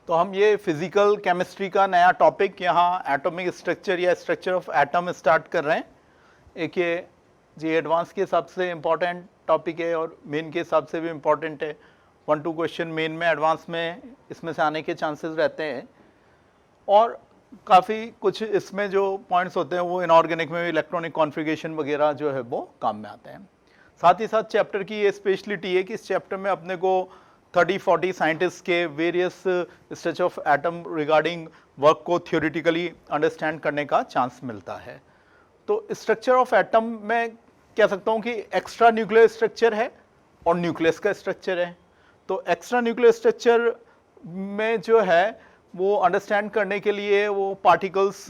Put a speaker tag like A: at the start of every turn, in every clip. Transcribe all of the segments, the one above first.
A: तो हम ये फिजिकल केमिस्ट्री का नया टॉपिक यहाँ एटॉमिक स्ट्रक्चर या स्ट्रक्चर ऑफ एटम स्टार्ट कर रहे हैं। एक ये जी एडवांस के हिसाब से इम्पॉर्टेंट टॉपिक है और मेन के हिसाब से भी इम्पॉर्टेंट है। 1-2 क्वेश्चन मेन में एडवांस में इसमें से आने के चांसेस रहते हैं और काफ़ी कुछ इसमें जो पॉइंट्स होते हैं वो इनऑर्गेनिक में भी इलेक्ट्रॉनिक कॉन्फ़िगरेशन वगैरह जो है वो काम में आते हैं। साथ ही साथ चैप्टर की ये स्पेशलिटी है कि इस चैप्टर में अपने को 30-40 साइंटिस्ट के various structure of atom regarding work को थ्योरेटिकली अंडरस्टैंड करने का चांस मिलता है। तो स्ट्रक्चर ऑफ एटम में कह सकता हूँ कि एक्स्ट्रा न्यूक्लियर स्ट्रक्चर है और न्यूक्लियस का स्ट्रक्चर है। तो एक्स्ट्रा न्यूक्लियर स्ट्रक्चर में जो है वो अंडरस्टैंड करने के लिए वो पार्टिकल्स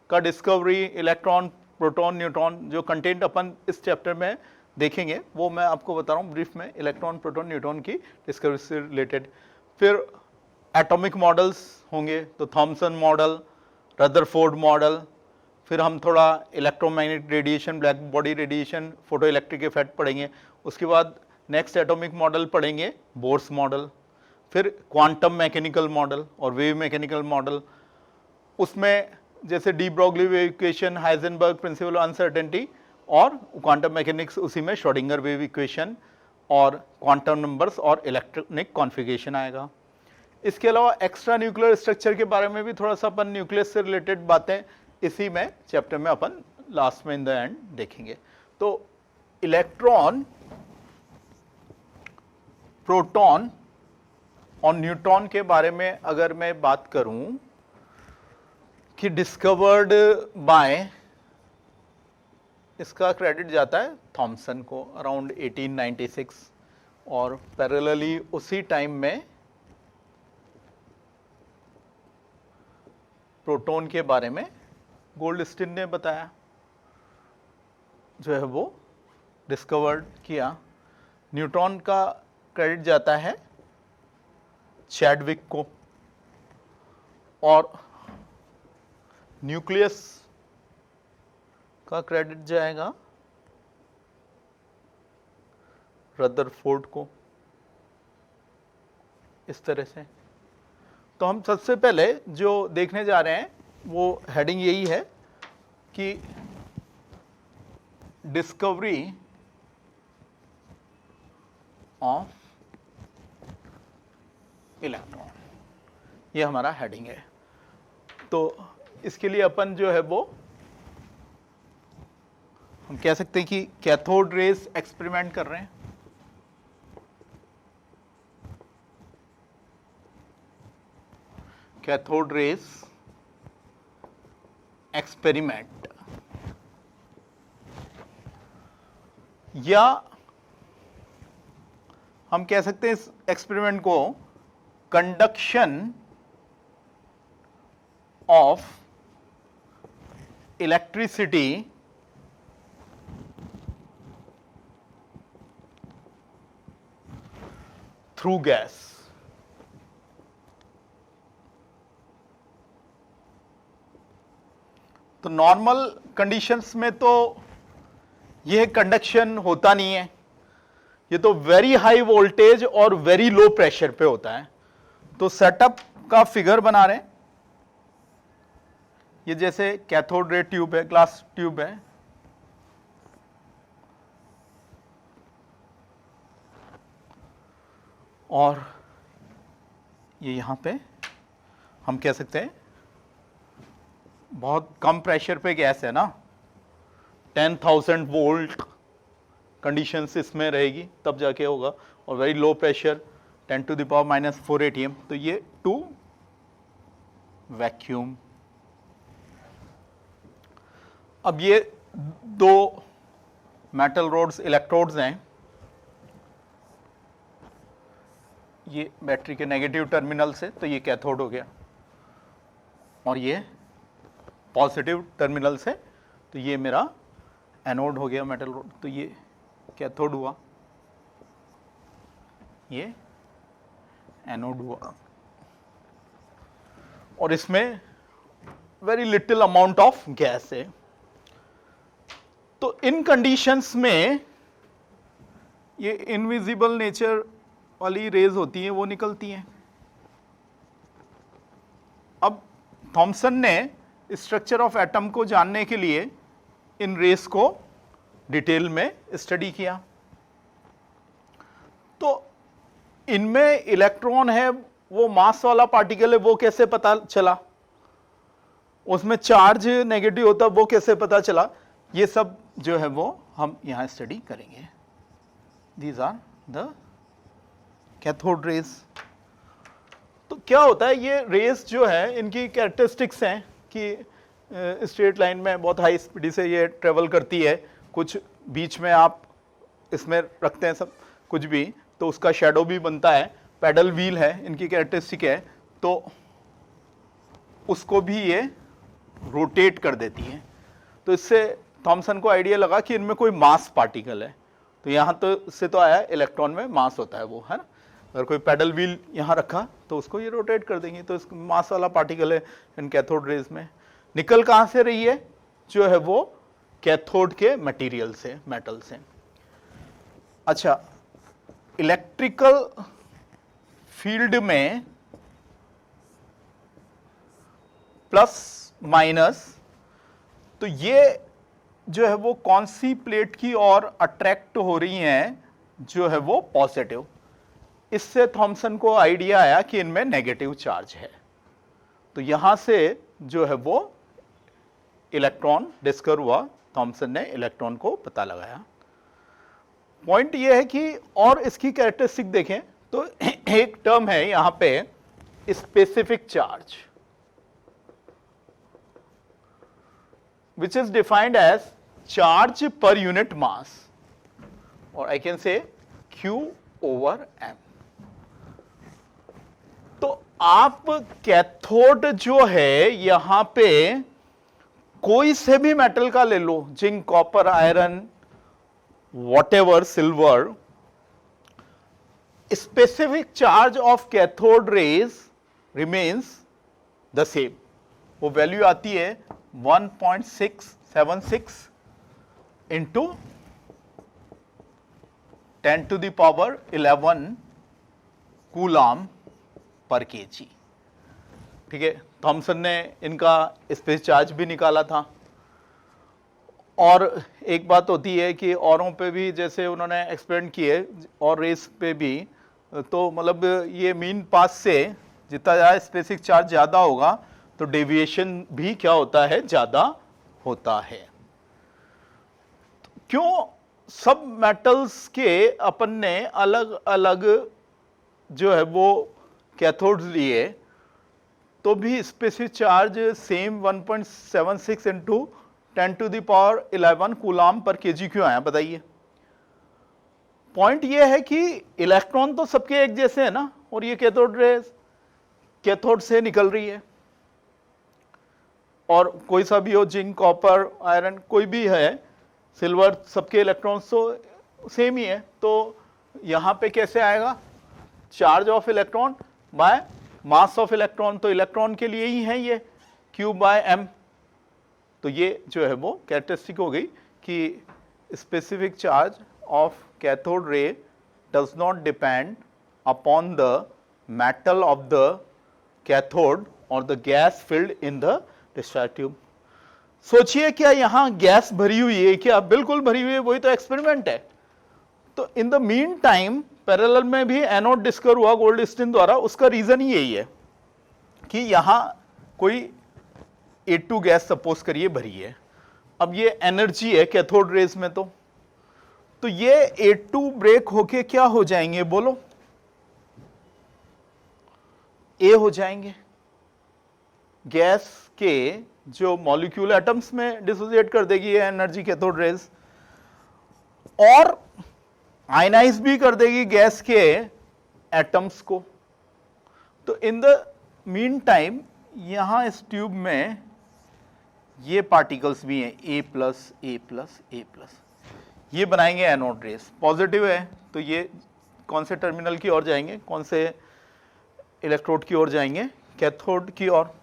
A: का डिस्कवरी, इलेक्ट्रॉन, प्रोटॉन, न्यूट्रॉन जो कंटेंट अपन इस चैप्टर में देखेंगे वो मैं आपको बता रहा हूँ ब्रीफ में, इलेक्ट्रॉन, प्रोटॉन, न्यूट्रॉन की डिस्कवरी से रिलेटेड। फिर एटॉमिक मॉडल्स होंगे तो थॉमसन मॉडल, रदरफोर्ड मॉडल। फिर हम थोड़ा electromagnetic radiation, black body radiation, photo electric effect पढ़ेंगे। उसके बाद नेक्स्ट एटॉमिक मॉडल पढ़ेंगे बोर्स मॉडल। फिर क्वांटम मैकेनिकल मॉडल और वेव मैकेनिकल मॉडल, उसमें जैसे de Broglie wave equation, Heisenberg principle of uncertainty और क्वांटम मैकेनिक्स, उसी में श्रोडिंगर वेव इक्वेशन और क्वांटम नंबर्स और इलेक्ट्रॉनिक कॉन्फ़िगरेशन आएगा। इसके अलावा एक्स्ट्रा न्यूक्लियर स्ट्रक्चर के बारे में भी थोड़ा सा अपन न्यूक्लियस से रिलेटेड बातें इसी में चैप्टर में अपन लास्ट में इन द एंड देखेंगे। तो इलेक्ट्रॉन, प्रोटॉन और न्यूट्रॉन के बारे में अगर मैं बात करूं कि डिस्कवर्ड बाय, इसका क्रेडिट जाता है थॉमसन को अराउंड 1896 और पैरेलली उसी टाइम में प्रोटॉन के बारे में गोल्डस्टीन ने बताया, जो है वो डिस्कवर्ड किया। न्यूट्रॉन का क्रेडिट जाता है चैडविक को और न्यूक्लियस का क्रेडिट जाएगा रदरफोर्ड को। इस तरह से तो हम सबसे पहले जो देखने जा रहे हैं वो हेडिंग यही है कि डिस्कवरी ऑफ इलेक्ट्रॉन, ये हमारा हेडिंग है। तो इसके लिए अपन जो है वो हम कह सकते हैं कि कैथोड रेज एक्सपेरिमेंट कर रहे हैं। कैथोड रेज एक्सपेरिमेंट, या हम कह सकते हैं इस एक्सपेरिमेंट को conduction of electricity through gas. तो नॉर्मल कंडीशंस में तो यह कंडक्शन होता नहीं है, ये तो वेरी हाई वोल्टेज और वेरी लो प्रेशर पे होता है। तो सेटअप का फिगर बना रहे हैं, ये जैसे कैथोड रे ट्यूब है, ग्लास ट्यूब है, और ये यहां पे हम कह सकते हैं बहुत कम प्रेशर पे गैस है ना, 10,000 वोल्ट कंडीशंस इसमें रहेगी तब जाके होगा, और वेरी लो प्रेशर 10⁻⁻⁴ atm। तो ये टू वैक्यूम। अब ये दो मेटल रोड्स, इलेक्ट्रोड्स हैं, ये बैटरी के नेगेटिव टर्मिनल से, तो ये कैथोड हो गया, और ये पॉजिटिव टर्मिनल से, तो ये मेरा एनोड हो गया मेटल रोड। तो ये कैथोड हुआ, ये एनोड हुआ, और इसमें very little amount of gas है। तो इन कंडीशंस में ये इनविजिबल नेचर वाली रेज होती हैं वो निकलती हैं, थॉमसन ने स्ट्रक्चर ऑफ एटम को जानने के लिए इन रेस को डिटेल में स्टडी किया। तो इनमें इलेक्ट्रॉन है, वो मास वाला पार्टिकल है, वो कैसे पता चला, उसमें चार्ज नेगेटिव होता वो कैसे पता चला, ये सब जो है वो हम यहां स्टडी करेंगे। These are the cathode rays. तो क्या होता है, ये रेस जो है इनकी कैरेक्टरिस्टिक्स हैं कि स्ट्रेट लाइन में बहुत हाई स्पीड से ये ट्रेवल करती है, कुछ बीच में आप इसमें रखते हैं सब कुछ भी तो उसका शेडो भी बनता है, पैडल व्हील है इनकी कैरेक्टरिस्टिक है, तो उसको भी ये रोटेट कर देती है। तो इससे थॉमसन को आइडिया लगा कि इनमें कोई मास पार्टिकल है। तो यहाँ तो इससे तो आया इलेक्ट्रॉन में मास होता है वो, है ना। अगर कोई पैडल व्हील यहाँ रखा तो उसको ये रोटेट कर देंगे, तो इस मास वाला पार्टिकल है इन कैथोड रेज में। निकल कहाँ से रही है, जो है वो कैथोड के मटेरियल से, मेटल से। अच्छा, इलेक्ट्रिकल फील्ड में प्लस माइनस, तो ये जो है वो कौन सी प्लेट की ओर अट्रैक्ट हो रही हैं, जो है वो पॉजिटिव। इससे थॉमसन को आइडिया आया कि इनमें नेगेटिव चार्ज है। तो यहां से जो है वो इलेक्ट्रॉन डिस्कवर हुआ, थॉमसन ने इलेक्ट्रॉन को पता लगाया। पॉइंट ये है कि और इसकी कैरेक्टरिस्टिक देखें तो एक टर्म है यहां पे specific charge, which is defined as charge per unit mass, or I can say Q over M। तो आप कैथोड जो है यहां पे कोई से भी मेटल का ले लो, zinc, copper, iron, whatever, silver, specific charge of cathode rays remains the same. वो वैल्यू आती है 1.676 इंटू 10⁻11 कूलाम पर केजी। ठीक है, थॉमसन ने इनका स्पेस चार्ज भी निकाला था। और एक बात होती है कि औरों पे भी जैसे उन्होंने एक्सपेरिमेंट किए और रेस पे भी, तो मतलब ये मीन पास से जितना ज़्यादा स्पेसिफिक चार्ज ज़्यादा होगा तो डेविएशन भी क्या होता है, ज़्यादा होता है। क्यों सब मेटल्स के अपन ने अलग अलग जो है वो कैथोड्स लिए, तो भी specific charge same 1.76 into 10⁻11 coulomb पर केजी क्यों आया, बताइए। पॉइंट ये है कि इलेक्ट्रॉन तो सबके एक जैसे है ना, और ये कैथोड रेज कैथोड से निकल रही है, और कोई सा भी हो, जिंक, कॉपर, आयरन, कोई भी है, सिल्वर, सबके इलेक्ट्रॉन्स तो सेम ही है। तो यहां पे कैसे आएगा, charge of electron by mass of electron. तो इलेक्ट्रॉन के लिए ही है ये Q बाय M। तो ये जो है वो कैरेक्टरिस्टिक हो गई कि specific charge of cathode ray does not depend upon the metal of the cathode और the gas filled in the discharge tube. सोचिए, क्या यहां गैस भरी हुई है क्या, बिल्कुल भरी हुई है, वही तो एक्सपेरिमेंट है। तो in the mean time parallel में भी एनोड डिस्कवर हुआ गोल्डस्टीन द्वारा। उसका रीजन ही यही है कि यहां कोई A2 गैस सपोज करिए भरी है, अब ये एनर्जी है कैथोड रेज में, तो ये A2 ब्रेक होके क्या हो जाएंगे, बोलो, A हो जाएंगे। गैस के जो मॉलिक्यूल एटम्स में डिसोसिएट कर देगी ये एनर्जी कैथोड रेज, और आयनाइज भी कर देगी गैस के एटम्स को। तो इन द मीन टाइम यहां इस ट्यूब में ये पार्टिकल्स भी हैं, A plus A plus A plus, ये बनाएंगे एनोड रेस। पॉजिटिव है तो ये कौन से टर्मिनल की ओर जाएंगे, कौन से इलेक्ट्रोड की ओर जाएंगे, कैथोड की ओर।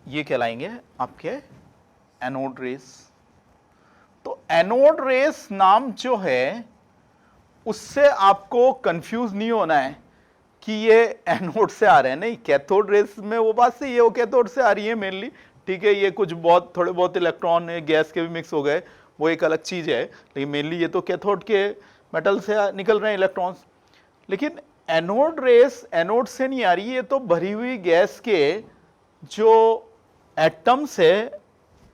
A: ये कहलाएंगे आपके एनोड रेस। तो एनोड रेस नाम जो है उससे आपको कंफ्यूज नहीं होना है कि ये एनोड से आ रहे हैं, नहीं, कैथोड रेस में वो बात सही है, वो कैथोड से आ रही है मेनली, ठीक है, ये कुछ बहुत थोड़े बहुत इलेक्ट्रॉन गैस के भी मिक्स हो गए, वो एक अलग चीज है, लेकिन मेनली ये तो कैथोड के मेटल से निकल रहे हैं इलेक्ट्रॉन्स। लेकिन एनोड रेस एनोड से नहीं आ रही, ये तो भरी हुई गैस के जो एटम्स है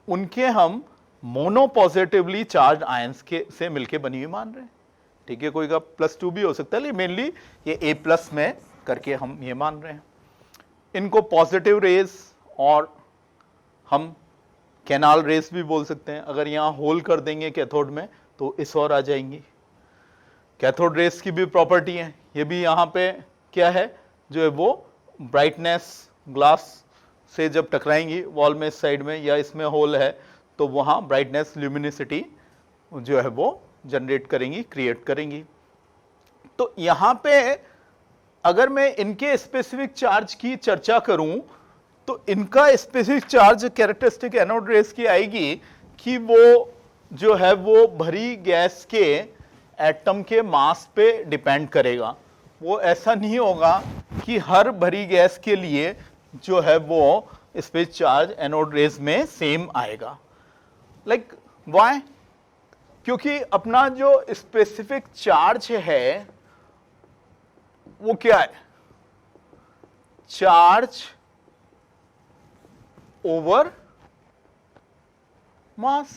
A: उनके हम मोनो पॉजिटिवली चार्ज आयंस के से मिलके बनी हुई मान रहे हैं, ठीक है, कोई का +2 भी हो सकता है, लेकिन मेनली ये A+ में करके हम ये मान रहे हैं। इनको पॉजिटिव रेस और हम कैनाल रेस भी बोल सकते हैं। अगर यहाँ होल कर देंगे कैथोड में तो इस और आ जाएंगी। कैथोड रेस की भी प्रॉपर्टी है, ये भी यहाँ पे क्या है जो है वो ब्राइटनेस ग्लास से जब टकराएंगी वॉल में इस साइड में या इसमें होल है तो वहाँ ब्राइटनेस ल्यूमिनिसिटी जो है वो जनरेट करेंगी, क्रिएट करेंगी। तो यहाँ पे अगर मैं इनके स्पेसिफिक चार्ज की चर्चा करूं तो इनका specific charge characteristic anode rays की आएगी कि वो जो है वो भरी गैस के एटम के मास पे डिपेंड करेगा। वो ऐसा नहीं होगा कि हर भरी गैस के लिए जो है वो स्पेसिफिक चार्ज एनोड रेस में सेम आएगा। Like why? क्योंकि अपना जो स्पेसिफिक चार्ज है वो क्या है? चार्ज ओवर मास।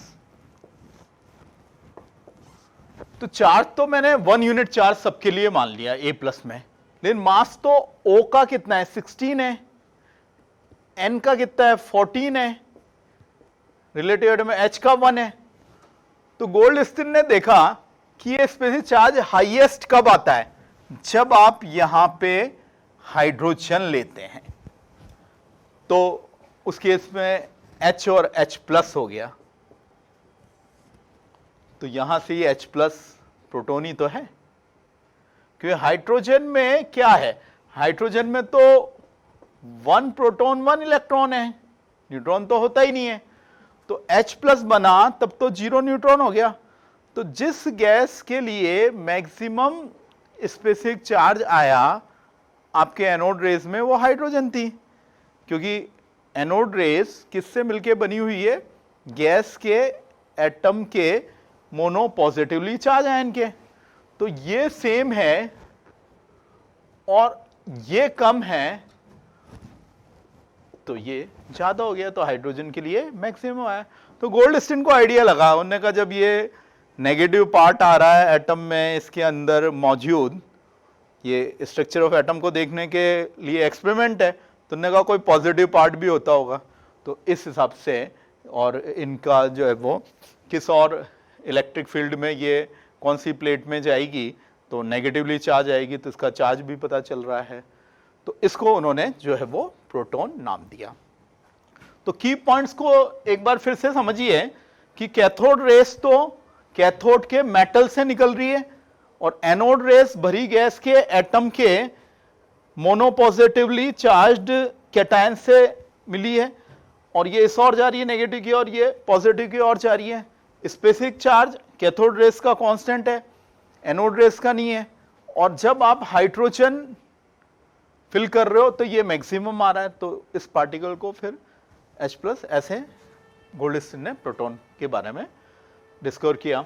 A: तो चार्ज तो मैंने 1 यूनिट चार्ज सबके लिए मान लिया A+ में, लेकिन मास तो O का कितना है? 16 है, N का कितना है? 14 है, रिलेटिव में H का 1 है। तो गोल्डस्टीन ने देखा कि ये स्पेसिफिक चार्ज हाईएस्ट कब आता है? जब आप यहां पे हाइड्रोजन लेते हैं, तो उस केस में H और H+ हो गया। तो यहां से ये H+ प्रोटॉन ही तो है, क्योंकि हाइड्रोजन में क्या है? हाइड्रोजन में तो 1 प्रोटॉन 1 इलेक्ट्रॉन है, न्यूट्रॉन तो होता ही नहीं है। तो H+ बना तब तो 0 न्यूट्रॉन हो गया। तो जिस गैस के लिए मैक्सिमम स्पेसिफिक चार्ज आया आपके एनोड रेस में वो हाइड्रोजन थी, क्योंकि एनोड रेस किससे मिलके बनी हुई है? गैस के एटम के मोनो पॉजिटिवली चार्ज आयन के। तो ये सेम है और ये कम है, तो ये ज्यादा हो गया, तो हाइड्रोजन के लिए मैक्सिमम आया। तो गोल्डस्टीन को आइडिया लगा, उन्होंने कहा जब ये नेगेटिव पार्ट आ रहा है एटम में इसके अंदर मौजूद, ये स्ट्रक्चर ऑफ एटम को देखने के लिए एक्सपेरिमेंट है, तो उन्होंने कहा कोई पॉजिटिव पार्ट भी होता होगा। तो इस हिसाब से और इनका जो है वो किस और इलेक्ट्रिक फील्ड में ये कौन सी प्लेट में जाएगी तो नेगेटिवली चार्ज आएगी, तो इसका चार्ज भी पता चल रहा है। तो इसको उन्होंने जो है वो प्रोटॉन नाम दिया। तो की पॉइंट्स को एक बार फिर से समझिए कि कैथोड रेस तो कैथोड के मेटल से निकल रही है और एनोड रेस भरी गैस के एटम के मोनोपॉजिटिवली चार्ज्ड कैटायन से मिली है, और ये इस और जा रही है नेगेटिव की और ये पॉजिटिव की ओर जा रही है। स्पेसिफिक चार्ज कैथोड रेस का कांस्टेंट है, एनोड रेस का नहीं है। और जब आप हाइड्रोजन फिल कर रहे हो तो ये मैक्सिमम आ रहा है, तो इस पार्टिकल को फिर H+, ऐसे गोल्डस्टीन ने प्रोटॉन के बारे में डिस्कवर किया।